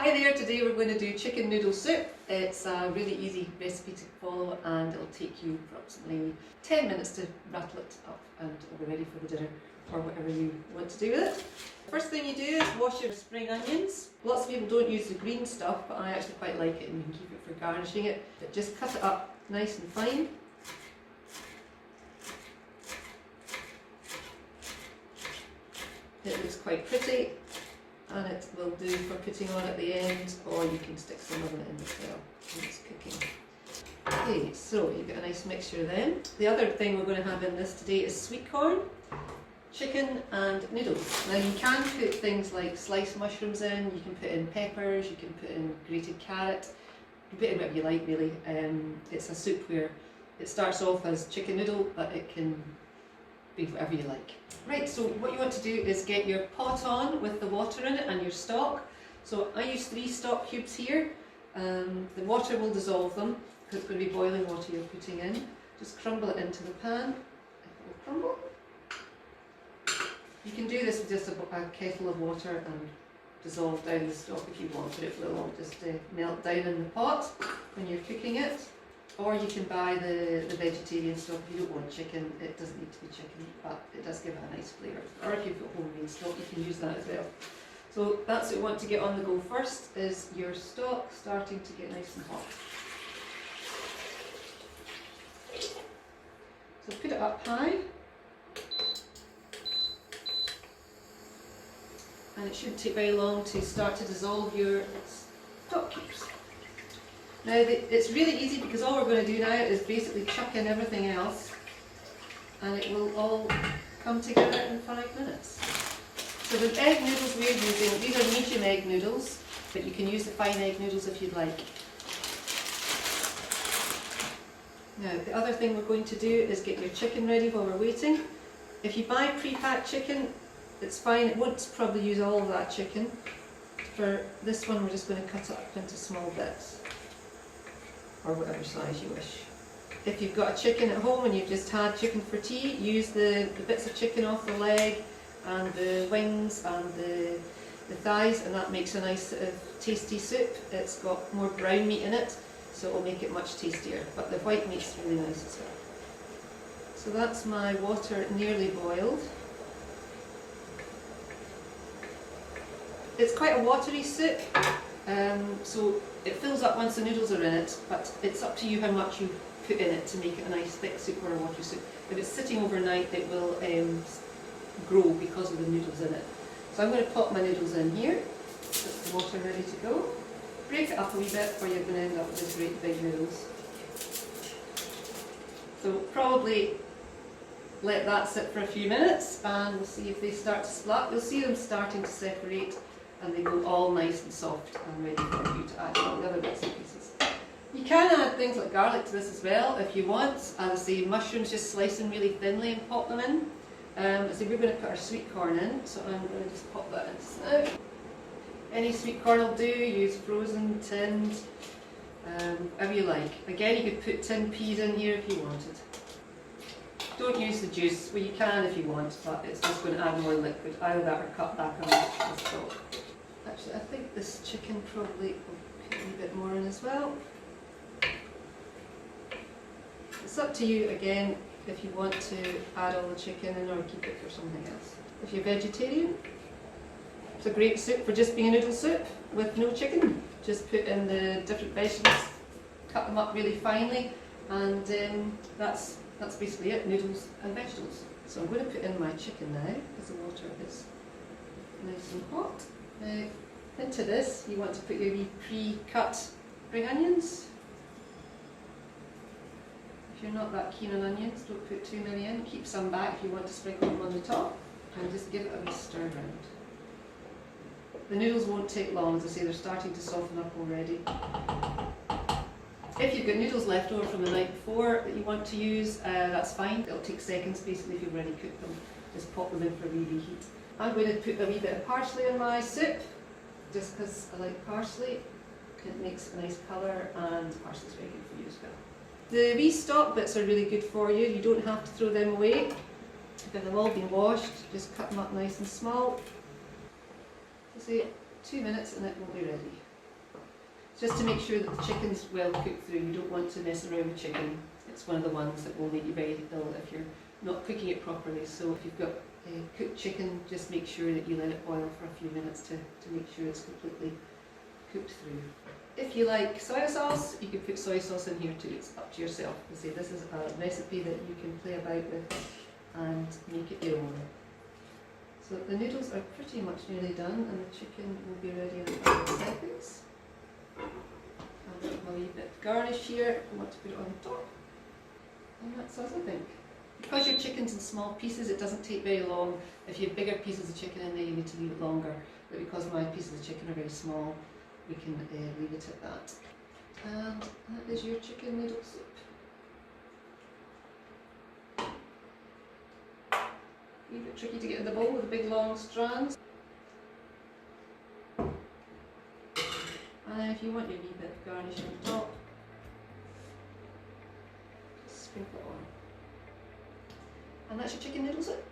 Hi there, today we're going to do chicken noodle soup. It's a really easy recipe to follow and it'll take you approximately 10 minutes to rattle it up and it'll be ready for the dinner or whatever you want to do with it. First thing you do is wash your spring onions. Lots of people don't use the green stuff, but I actually quite like it and you can keep it for garnishing it. But just cut it up nice and fine. It looks quite pretty. And it will do for putting on at the end, or you can stick some of it in as well when it's cooking. Okay, so you've got a nice mixture then. The other thing we're going to have in this today is sweet corn, chicken and noodles. Now you can put things like sliced mushrooms in, you can put in peppers, you can put in grated carrot, you can put in whatever you like really. It's a soup where it starts off as chicken noodle, but it can be whatever you like. Right, so what you want to do is get your pot on with the water in it and your stock. So I use 3 stock cubes here. The water will dissolve them because it's going to be boiling water you're putting in. Just crumble it into the pan. It will crumble. You can do this with just a kettle of water and dissolve down the stock if you want, but it will just melt down in the pot when you're cooking it. Or you can buy the vegetarian stock if you don't want chicken. It doesn't need to be chicken, but it does give it a nice flavour. Or if you've got homemade stock, you can use that as well. So that's what you want to get on the go first, is your stock starting to get nice and hot. So put it up high. And it shouldn't take very long to start to dissolve your stock cubes. Now it's really easy because all we're going to do now is basically chuck in everything else and it will all come together in 5 minutes. So the egg noodles we're using, these are medium egg noodles, but you can use the fine egg noodles if you'd like. Now the other thing we're going to do is get your chicken ready while we're waiting. If you buy pre-packed chicken, it's fine, it won't probably use all of that chicken. For this one we're just going to cut it up into small bits, or whatever size you wish. If you've got a chicken at home and you've just had chicken for tea, use the bits of chicken off the leg and the wings and the thighs, and that makes a nice tasty soup. It's got more brown meat in it, so it will make it much tastier, but the white meat's really nice as well. So that's my water nearly boiled. It's quite a watery soup, so it fills up once the noodles are in it, but it's up to you how much you put in it to make it a nice thick soup or a watery soup. If it's sitting overnight, it will grow because of the noodles in it. So I'm going to pop my noodles in here, put the water ready to go. Break it up a wee bit or you're going to end up with these great big noodles. So probably let that sit for a few minutes and we'll see if they start to splat. You'll see them starting to separate and they go all nice and soft and ready for you to add all the other bits and pieces. You can add things like garlic to this as well if you want. As I say, mushrooms, just slice them really thinly and pop them in. So we're going to put our sweet corn in, so I'm going to just pop that in now. Any sweet corn will do, use frozen, tinned, whatever you like. Again, you could put tinned peas in here if you wanted. Don't use the juice, well you can if you want, but it's just going to add more liquid. Either that or cut back on the stock. Actually, I think this chicken probably will put a wee bit more in as well. It's up to you again if you want to add all the chicken in or keep it for something else. If you're vegetarian, it's a great soup for just being a noodle soup with no chicken. Just put in the different vegetables, cut them up really finely, and that's basically it, noodles and vegetables. So I'm going to put in my chicken now because the water is nice and hot. Now, into this you want to put your wee pre-cut spring onions. If you're not that keen on onions, don't put too many in. Keep some back if you want to sprinkle them on the top, and just give it a wee stir around. The noodles won't take long, as I say, they're starting to soften up already. If you've got noodles left over from the night before that you want to use, that's fine. It'll take seconds basically if you've already cooked them. Just pop them in for a wee reheat. I'm going to put a wee bit of parsley in my soup, just because I like parsley. It makes a nice colour and parsley's very good for you as well. The wee stock bits are really good for you. You don't have to throw them away. If they've all been washed, just cut them up nice and small. So say 2 minutes and it will be ready. Just to make sure that the chicken's well cooked through. You don't want to mess around with chicken. It's one of the ones that will make you very ill if you're not cooking it properly. So if you've got cooked chicken, just make sure that you let it boil for a few minutes to make sure it's completely cooked through. If you like soy sauce, you can put soy sauce in here too. It's up to yourself. I say this is a recipe that you can play about with and make it your own. So the noodles are pretty much nearly done, and the chicken will be ready in 5 seconds. I'll put my wee bit of garnish here. I want to put it on top. And that's us, I think. Because your chicken's in small pieces, it doesn't take very long. If you have bigger pieces of chicken in there, you need to leave it longer. But because my pieces of chicken are very small, we can leave it at that. And that is your chicken noodle soup. A bit tricky to get in the bowl with the big long strands. And if you want your wee bit of garnish on top, just sprinkle it on. And that's your chicken noodle soup.